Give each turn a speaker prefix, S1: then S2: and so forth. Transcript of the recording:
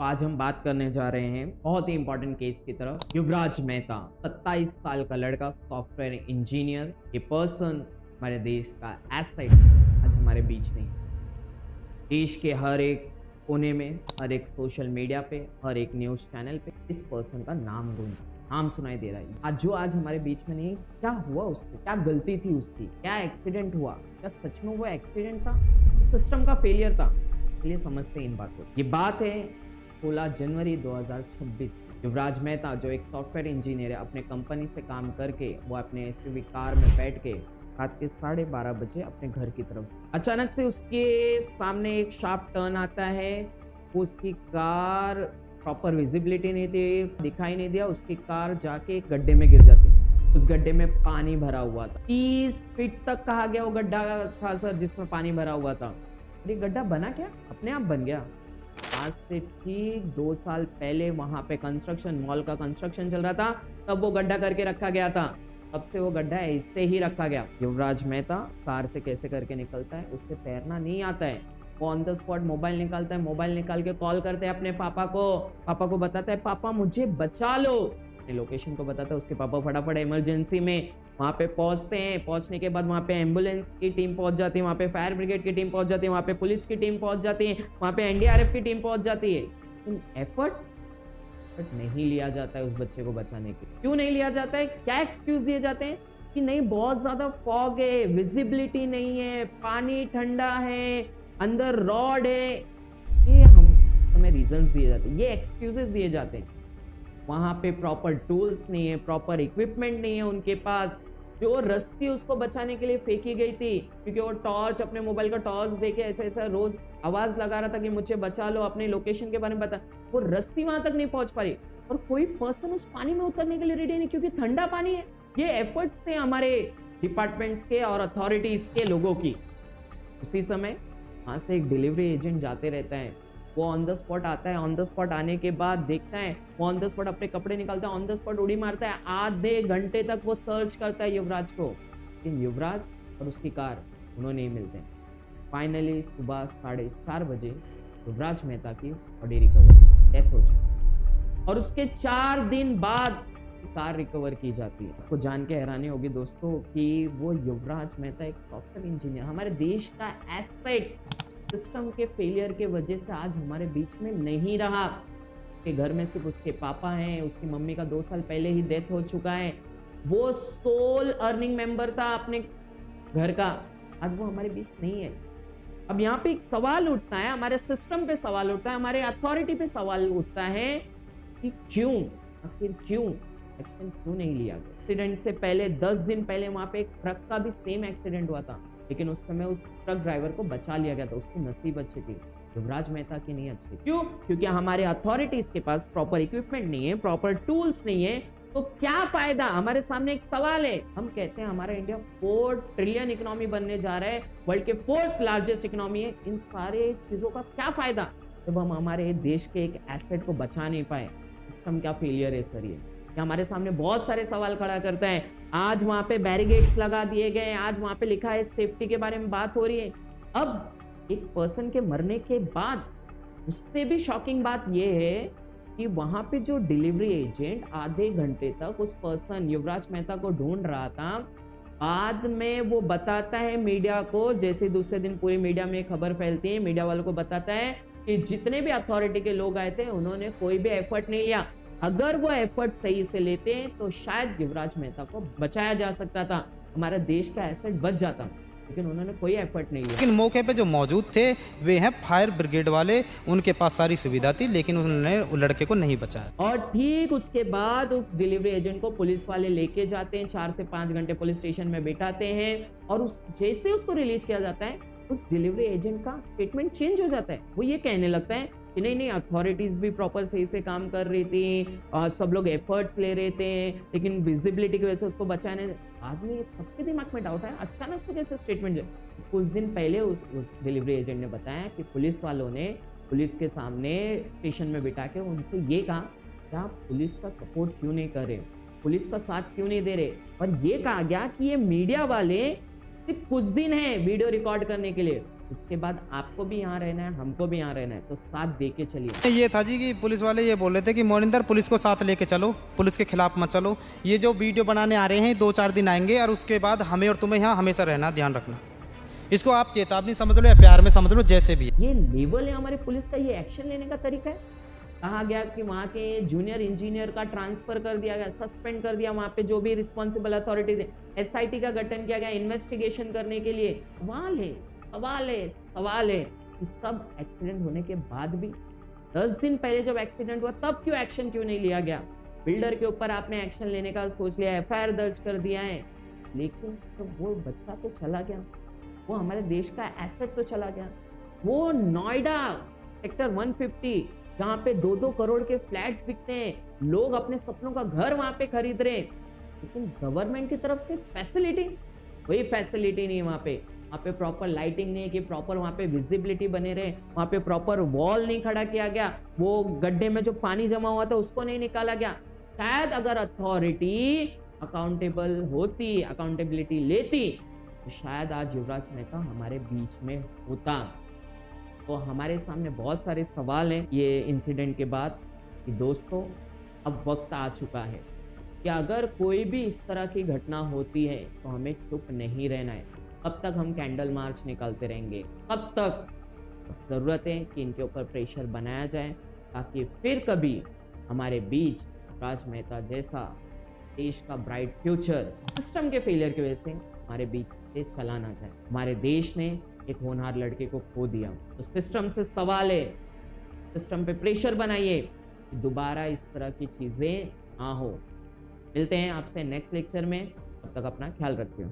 S1: आज हम बात करने जा रहे हैं बहुत ही इंपॉर्टेंट केस की तरफ। युवराज मेहता 27 साल का लड़का, सॉफ्टवेयर इंजीनियर, ये पर्सन हमारे देश का एसेट आज हमारे बीच नहीं है। देश के हर एक कोने में, हर एक सोशल मीडिया पे, हर एक न्यूज चैनल पे इस पर्सन का नाम नाम सुनाई दे रहा है। आज हमारे बीच में नहीं। क्या हुआ उससे, क्या गलती थी उसकी, क्या एक्सीडेंट हुआ, क्या सच में वो एक्सीडेंट था, सिस्टम का फेलियर था? इसलिए समझते हैं इन बातों। ये बात है 16 जनवरी 2026। युवराज मेहता जो एक सॉफ्टवेयर इंजीनियर है, अपने कंपनी से काम करके वो अपने एसयूवी कार में बैठ के रात के 12:30 बजे अपने घर की तरफ अचानक से उसके सामने एक शार्प टर्न आता है। उसकी कार प्रॉपर विजिबिलिटी नहीं थी, दिखाई नहीं दिया। उसकी कार जाके एक गड्ढे में गिर जाती। उस गड्ढे में पानी भरा हुआ था। 30 फीट तक कहा गया वो गड्ढा था सर, जिसमें पानी भरा हुआ था। ये गड्ढा बना क्या? अपने आप बन गया। आज से ठीक 2 साल पहले वहां पे कंस्ट्रक्शन, मॉल का कंस्ट्रक्शन चल रहा था, तब वो गड्ढा करके रखा गया था। तब से वो गड्ढा ऐसे ही रखा गया। युवराज मेहता कार से कैसे करके निकलता है, उससे तैरना नहीं आता है। वो ऑन द स्पॉट मोबाइल निकालता है, मोबाइल निकाल के कॉल करते हैं अपने पापा को। पापा को बताता है, पापा मुझे बचा लो। अपने लोकेशन को बताता है। उसके पापा फटाफट इमरजेंसी में वहां पे पहुंचते हैं। पहुंचने के बाद वहां पे एम्बुलेंस की टीम पहुंच जाती है, वहां पे फायर ब्रिगेड की टीम पहुंच जाती है, वहां पे पुलिस की टीम पहुंच जाती है, वहां पे एनडीआरएफ की टीम पहुंच जाती है। एफर्ट नहीं लिया जाता है उस बच्चे को बचाने के। क्यों नहीं लिया जाता है? क्या एक्सक्यूज दिए जाते हैं कि नहीं बहुत ज्यादा फॉग है, विजिबिलिटी नहीं है, पानी ठंडा है, अंदर रॉड है। ये हम हमें रीजंस दिए जाते हैं, ये एक्सक्यूजेस दिए जाते हैं। वहां पे प्रॉपर टूल्स नहीं है, प्रॉपर इक्विपमेंट नहीं है उनके पास। जो रस्सी उसको बचाने के लिए फेंकी गई थी, क्योंकि वो टॉर्च, अपने मोबाइल का टॉर्च देके ऐसा ऐसा रोज आवाज लगा रहा था कि मुझे बचा लो, अपने लोकेशन के बारे में बता, वो रस्सी वहां तक नहीं पहुंच पा रही। और कोई पर्सन उस पानी में उतरने के लिए रेडी नहीं, क्योंकि ठंडा पानी है। ये एफर्ट्स थे हमारे डिपार्टमेंट्स के और अथॉरिटीज के लोगों की। उसी समय वहां से एक डिलीवरी एजेंट जाते रहता है। वो ऑन द स्पॉट आता है। ऑन द स्पॉट आने के बाद देखता है, वो ऑन द स्पॉट अपने कपड़े निकालता है, ऑन द स्पॉट उड़ी मारता है। आधे घंटे तक वो सर्च करता है युवराज को, लेकिन युवराज और उसकी कार दोनों नहीं मिलते हैं। फाइनली सुबह 4:30 बजे युवराज मेहता की बॉडी रिकवर, डेथ हो चुकी, और उसके 4 दिन बाद कार रिकवर की जाती है। आपको जान के हैरानी होगी दोस्तों कि वो युवराज मेहता एक सॉफ्टवेयर इंजीनियर, हमारे देश का एसेट, सिस्टम के फेलियर के वजह से आज हमारे बीच में नहीं रहा। के घर में सिर्फ उसके पापा हैं, उसकी मम्मी का 2 साल पहले ही डेथ हो चुका है। वो सोल अर्निंग मेंबर था अपने घर का, आज वो हमारे बीच नहीं है। अब यहाँ पे एक सवाल उठता है, हमारे सिस्टम पे सवाल उठता है, हमारे अथॉरिटी पे सवाल उठता है कि क्यों, आखिर क्यों एक्शन क्यों नहीं लिया गया? एक्सीडेंट से पहले 10 दिन पहले वहां पे एक ट्रक का भी सेम एक्सीडेंट हुआ था, लेकिन उस समय उस ट्रक ड्राइवर को बचा लिया गया था। उसकी नसीब अच्छी थी, युवराज मेहता की नहीं अच्छी। क्यों? क्योंकि हमारे अथॉरिटीज के पास प्रॉपर इक्विपमेंट नहीं है, प्रॉपर टूल्स नहीं है। तो क्या फायदा? हमारे सामने एक सवाल है। हम कहते हैं हमारा इंडिया 4 ट्रिलियन इकोनॉमी बनने जा रहा है, वर्ल्ड के 4th लार्जेस्ट इकोनॉमी है। इन सारे चीजों का क्या फायदा जब हम हमारे देश के एक एसेट को बचा नहीं पाए? सिस्टम क्या फेलियर है सर? ये हमारे सामने बहुत सारे सवाल खड़ा करता है। आज वहां पे बैरिकेड्स लगा दिए गए, आज वहां पे लिखा है सेफ्टी के बारे में बात हो रही है। अब एक पर्सन के मरने के बाद उससे भी शॉकिंग बात यह है कि वहां पे जो डिलीवरी एजेंट आधे घंटे तक उस पर्सन युवराज मेहता को ढूंढ रहा था, बाद में वो बताता है मीडिया को, जैसे दूसरे दिन पूरी मीडिया में खबर फैलती है, मीडिया वालों को बताता है कि जितने भी अथॉरिटी के लोग आए थे उन्होंने कोई भी एफर्ट नहीं लिया। अगर वो एफर्ट सही से लेते तो शायद युवराज मेहता को बचाया जा सकता था, हमारा देश का एसेट बच जाता, लेकिन उन्होंने कोई एफर्ट नहीं लिया।
S2: लेकिन मौके पे जो मौजूद थे वे हैं फायर ब्रिगेड वाले, उनके पास सारी सुविधा थी, लेकिन उन्होंने लड़के को नहीं बचाया।
S1: और ठीक उसके बाद उस डिलीवरी एजेंट को पुलिस वाले लेके जाते हैं, 4 से 5 घंटे पुलिस स्टेशन में बिठाते हैं, और जैसे उसको रिलीज किया जाता है, उस डिलीवरी एजेंट का स्टेटमेंट चेंज हो जाता है। वो ये कहने लगता है कि नहीं अथॉरिटीज भी प्रॉपर सही से काम कर रही थी और सब लोग एफर्ट्स ले रहे थे, लेकिन विजिबिलिटी की वजह से उसको बचाने। आदमी सबके दिमाग में डाउट है, अचानक से कैसे स्टेटमेंट। कुछ दिन पहले उस डिलीवरी एजेंट ने बताया कि पुलिस वालों ने पुलिस के सामने स्टेशन में बिठा के उनसे ये कहा कि आप पुलिस का सपोर्ट क्यों नहीं कर रहे, पुलिस का साथ क्यों नहीं दे रहे। और ये कहा गया कि ये मीडिया वाले सिर्फ कुछ दिन है वीडियो रिकॉर्ड करने के लिए, उसके बाद आपको भी यहाँ रहना है, हमको भी यहाँ रहना है, तो साथ दे के चलिए।
S2: ये था जी कि पुलिस वाले ये बोल रहे थे कि मोनिंदर पुलिस को साथ लेके चलो, पुलिस के खिलाफ मत चलो। ये जो वीडियो बनाने आ रहे हैं 2-4 दिन आएंगे और उसके बाद हमें और तुम्हें यहाँ हमेशा रहना, ध्यान रखना। इसको आप चेतावनी समझ लो या प्यार में समझ लो, जैसे भी है।
S1: ये लेवल है हमारे पुलिस का, ये एक्शन लेने का तरीका है। कहा गया कि वहाँ के जूनियर इंजीनियर का ट्रांसफर कर दिया गया, सस्पेंड कर दिया, वहाँ पे जो भी रिस्पॉन्सिबल अथॉरिटीज है, एसआईटी का गठन किया गया इन्वेस्टिगेशन करने के लिए। सवाल है, सवाल है, सवाल है कि सब एक्सीडेंट होने के बाद भी 10 दिन पहले जब एक्सीडेंट हुआ तब क्यों एक्शन क्यों नहीं लिया गया? बिल्डर के ऊपर आपने एक्शन लेने का सोच लिया, एफआईआर दर्ज कर दिया है, लेकिन तो वो बच्चा तो चला गया, वो हमारे देश का एसेट तो चला गया। वो नोएडा सेक्टर 150 जहाँ पे 2-2 करोड़ के फ्लैट्स बिकते हैं, लोग अपने सपनों का घर वहां पे खरीद रहे हैं, लेकिन गवर्नमेंट की तरफ से फैसिलिटी, कोई फैसिलिटी नहीं वहाँ पे प्रॉपर लाइटिंग नहीं है कि प्रॉपर वहाँ पे विजिबिलिटी बने रहे, वहाँ पे प्रॉपर वॉल नहीं खड़ा किया गया, वो गड्ढे में जो पानी जमा हुआ था उसको नहीं निकाला गया। शायद अगर अथॉरिटी अकाउंटेबल होती, अकाउंटेबिलिटी लेती, तो शायद आज युवराज मेहता हमारे बीच में होता। तो हमारे सामने बहुत सारे सवाल हैं ये इंसिडेंट के बाद कि दोस्तों अब वक्त आ चुका है कि अगर कोई भी इस तरह की घटना होती है तो हमें चुप नहीं रहना है। कब तक हम कैंडल मार्च निकालते रहेंगे? कब तक? ज़रूरत है कि इनके ऊपर प्रेशर बनाया जाए ताकि फिर कभी हमारे बीच राज मेहता जैसा देश का ब्राइट फ्यूचर सिस्टम के फेलियर की वजह से हमारे बीच से चला ना जाए। हमारे देश ने एक होनहार लड़के को खो दिया, तो सिस्टम से सवाल है, सिस्टम पे प्रेशर बनाइए कि दोबारा इस तरह की चीज़ें ना हो। मिलते हैं आपसे नेक्स्ट लेक्चर में, तब तक अपना ख्याल रखिए।